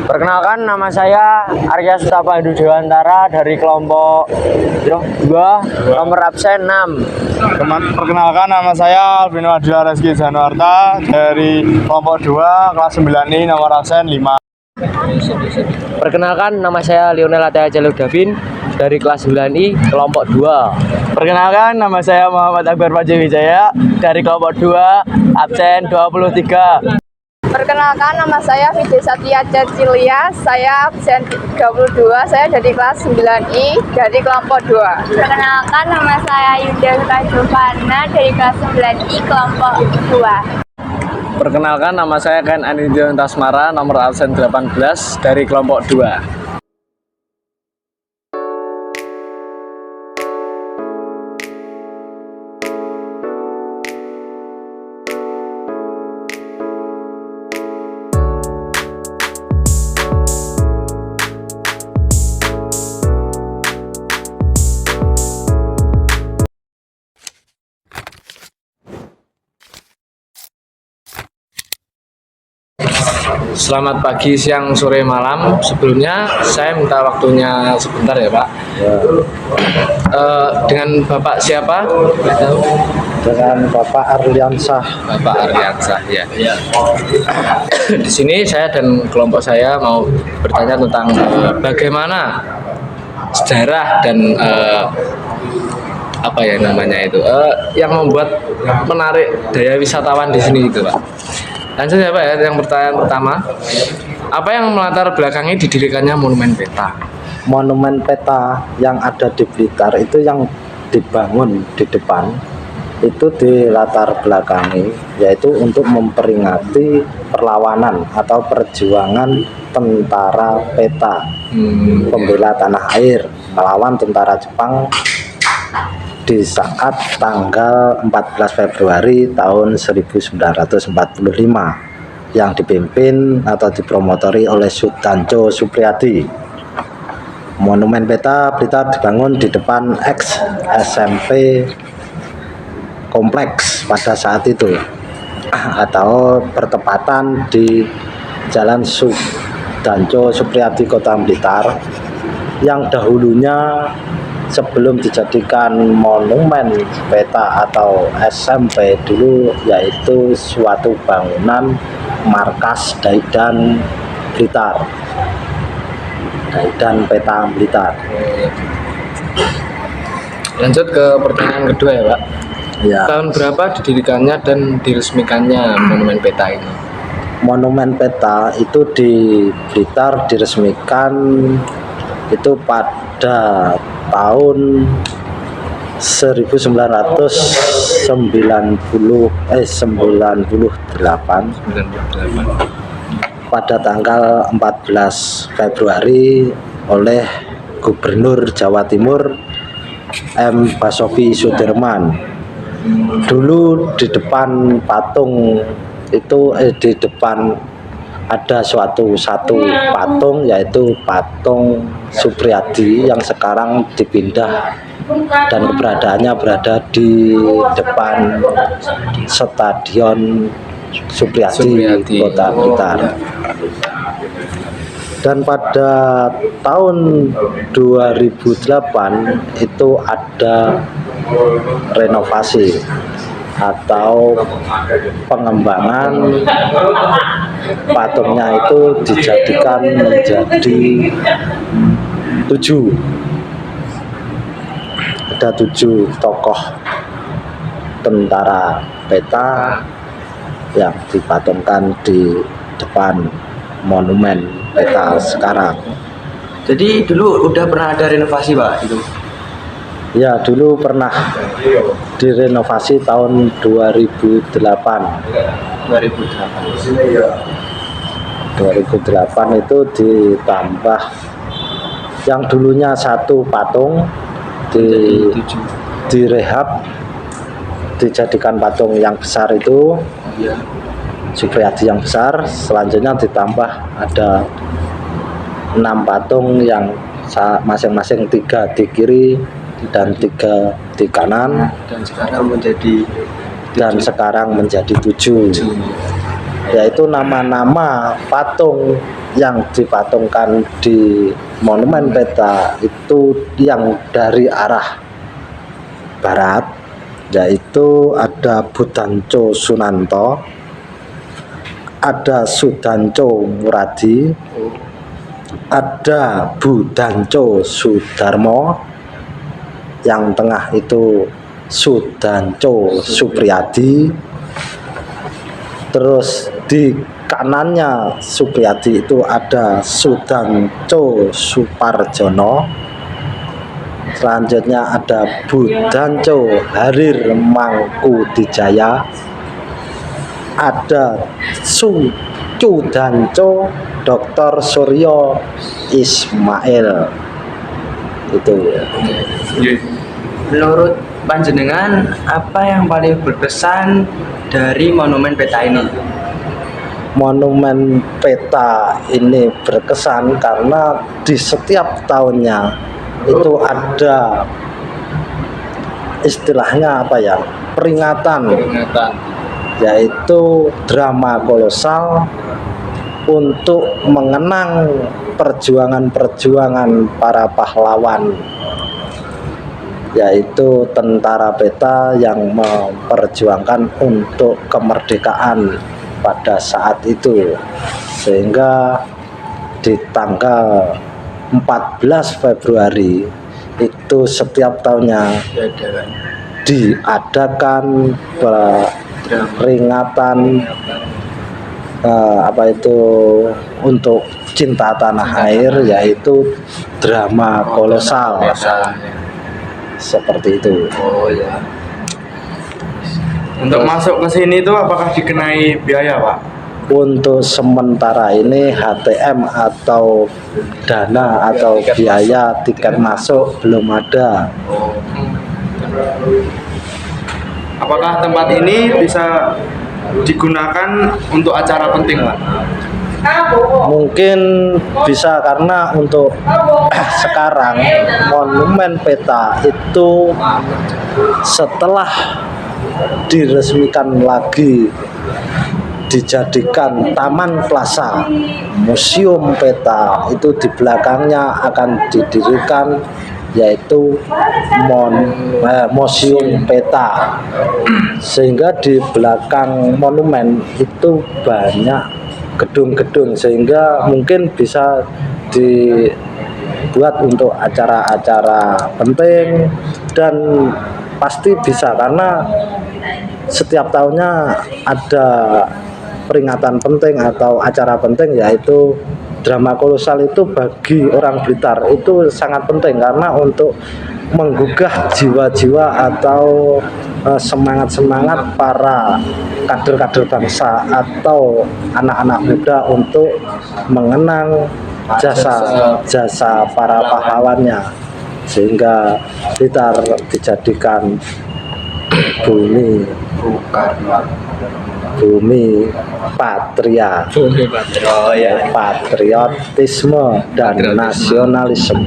Perkenalkan, nama saya Arya Sutapa Hindu Dewantara dari kelompok 2, nomor absen 6. Perkenalkan, nama saya Albino Adila Reski Januarta dari kelompok 2, kelas 9I, nomor absen 5. Perkenalkan, nama saya Lionel Ataya Jaluk Davin dari kelas 9I, kelompok 2. Perkenalkan, nama saya Muhammad Akbar Paji Wijaya dari kelompok 2, absen 23. Perkenalkan, nama saya Vidi Satya Cecilia, saya absen 22, saya dari kelas 9I dari kelompok 2. Perkenalkan, nama saya Yuda Kajovana dari kelas 9I kelompok 2. Perkenalkan, nama saya Ken Anidion Tasmara, nomor absen 18 dari kelompok 2. Selamat pagi, siang, sore, malam. Sebelumnya saya minta waktunya sebentar ya, Pak. Dengan Bapak siapa? Dengan Bapak Arliansah. Bapak Arliansah, ya. Di sini saya dan kelompok saya mau bertanya tentang bagaimana sejarah dan apa ya namanya itu yang membuat menarik daya wisatawan di sini itu, Pak. Lanjut ya, Pak, ya. Yang pertanyaan pertama, apa yang melatar belakangi didirikannya Monumen Peta? Monumen Peta yang ada di Blitar itu yang dibangun di depan itu di latar belakangi, yaitu untuk memperingati perlawanan atau perjuangan tentara Peta, pembela tanah air melawan tentara Jepang di saat tanggal 14 Februari tahun 1945 yang dipimpin atau dipromotori oleh Sudanco Supriyadi. Monumen Peta Blitar dibangun di depan ex SMP kompleks pada saat itu, atau bertepatan di Jalan Sudanco Supriyadi, Kota Blitar, yang dahulunya sebelum dijadikan monumen peta atau SMP dulu, yaitu suatu bangunan markas Daidan Blitar, Daidan Peta Blitar. Lanjut ke pertanyaan kedua ya, Pak. Ya. Tahun berapa didirikannya dan diresmikannya Monumen Peta ini? Monumen Peta itu di Blitar diresmikan itu pada tahun 1998 pada tanggal 14 Februari oleh Gubernur Jawa Timur M. Basuki Sudirman. Dulu di depan patung itu di depan ada satu patung, yaitu patung Supriyadi yang sekarang dipindah dan keberadaannya berada di depan Stadion Supriyadi, Kota Blitar. Dan pada tahun 2008 itu ada renovasi atau pengembangan patungnya, itu dijadikan menjadi 7. Ada 7 tokoh tentara Peta yang dipatungkan di depan monumen Peta sekarang. Jadi dulu udah pernah ada renovasi, Pak, itu? Ya, dulu pernah direnovasi tahun 2008. 2008 itu ditambah yang dulunya 1 patung direhab, dijadikan patung yang besar itu, Supriyadi yang besar. Selanjutnya ditambah ada 6 patung yang masing-masing 3 di kiri dan 3 di kanan, Dan sekarang menjadi 7. yaitu nama-nama patung yang dipatungkan di Monumen Peta itu yang dari arah barat, yaitu ada Budanco Sunanto, ada Sudanco Muradi, ada Budanco Sudarmo, yang tengah itu Sudanco Supriyadi, terus di kanannya Supriyadi itu ada Sudanco Suparjono, selanjutnya ada Budanco Harir Mangkudijaya, ada Sudanco Dr. Suryo Ismail. Itu Menurut panjenengan, apa yang paling berkesan dari Monumen Peta ini? Monumen Peta ini berkesan karena di setiap tahunnya itu ada istilahnya apa ya, peringatan, yaitu drama kolosal untuk mengenang perjuangan-perjuangan para pahlawan, yaitu tentara peta yang memperjuangkan untuk kemerdekaan pada saat itu. Sehingga di tanggal 14 Februari itu setiap tahunnya diadakan peringatan untuk cinta tanah air, yaitu drama kolosal. Seperti itu. Oh ya. Untuk masuk ke sini itu apakah dikenai biaya, Pak? Untuk sementara ini HTM atau dana atau biaya tiket masuk belum ada. Apakah tempat ini bisa digunakan untuk acara penting, Pak? Mungkin bisa, karena untuk sekarang Monumen Peta itu setelah diresmikan lagi dijadikan Taman Plaza Museum Peta, itu di belakangnya akan didirikan yaitu Museum Peta, sehingga di belakang monumen itu banyak gedung-gedung, sehingga mungkin bisa dibuat untuk acara-acara penting, dan pasti bisa karena setiap tahunnya ada peringatan penting atau acara penting, yaitu drama kolosal. Itu bagi orang Blitar itu sangat penting karena untuk menggugah jiwa-jiwa atau semangat-semangat para kader-kader bangsa atau anak-anak muda untuk mengenang jasa para pahlawannya, sehingga Blitar dijadikan bumi patria, patriotisme dan nasionalisme.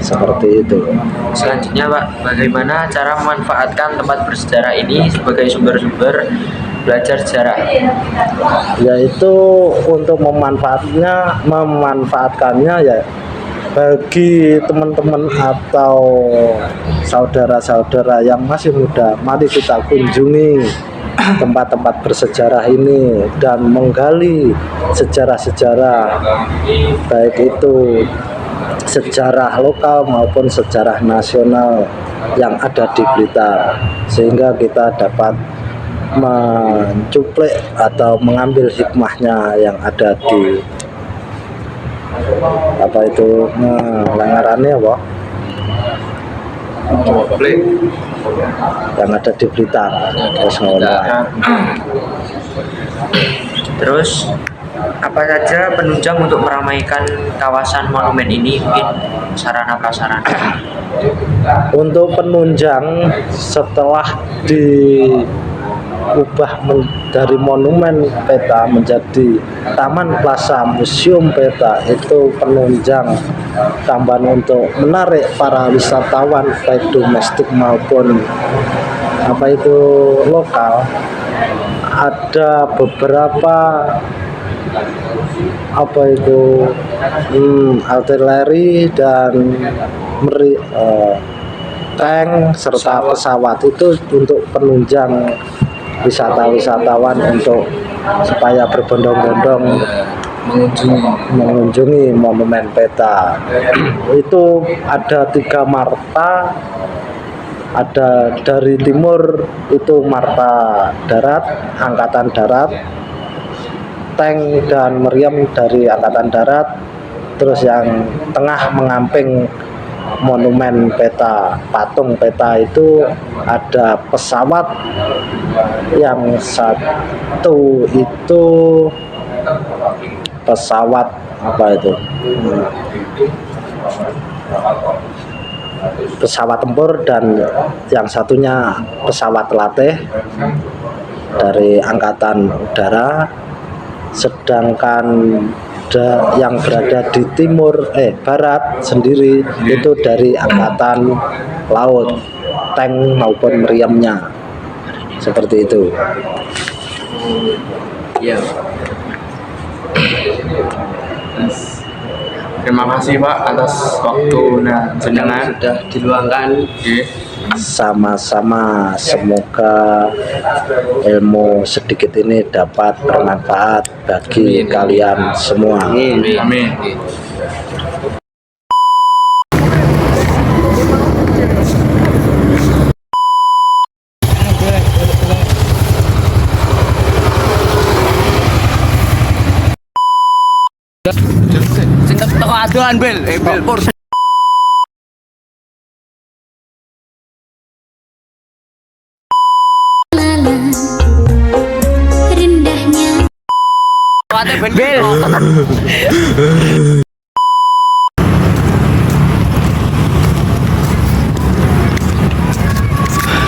Seperti itu. Selanjutnya, Pak, bagaimana cara memanfaatkan tempat bersejarah ini sebagai sumber-sumber belajar sejarah? Yaitu untuk memanfaatkannya ya bagi teman-teman atau saudara-saudara yang masih muda, mari kita kunjungi tempat-tempat bersejarah ini dan menggali sejarah-sejarah, baik itu sejarah lokal maupun sejarah nasional yang ada di Blitar, sehingga kita dapat mencuplik atau mengambil hikmahnya yang ada di langarannya yang ada di Blitar. Terus apa saja penunjang untuk meramaikan kawasan monumen ini, mungkin sarana prasarana? Untuk penunjang, setelah diubah dari Monumen Peta menjadi Taman Plaza Museum Peta, itu penunjang tambahan untuk menarik para wisatawan baik domestik maupun lokal ada beberapa apa itu artileri dan tank serta pesawat itu untuk penunjang wisatawan untuk supaya berbondong-bondong mengunjungi monumen peta. Itu ada 3 marta, ada dari timur itu marta darat, angkatan darat, tank dan meriam dari angkatan darat, terus yang tengah mengamping monumen peta, patung peta itu ada pesawat, yang satu itu pesawat apa itu, pesawat tempur, dan yang satunya pesawat latih dari angkatan udara. Sedangkan yang berada di barat sendiri itu dari angkatan laut, tank maupun meriamnya, seperti itu. Iya. Terima kasih Pak atas waktu jenengan sudah diluangkan. Sama-sama, semoga ilmu sedikit ini dapat bermanfaat bagi kalian semua. Amin. Toko aduan bel, pur. Rendahnya Bel.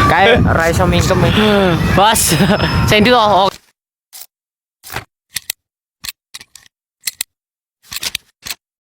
Kayak Raiso mingkem. Bos, saya itu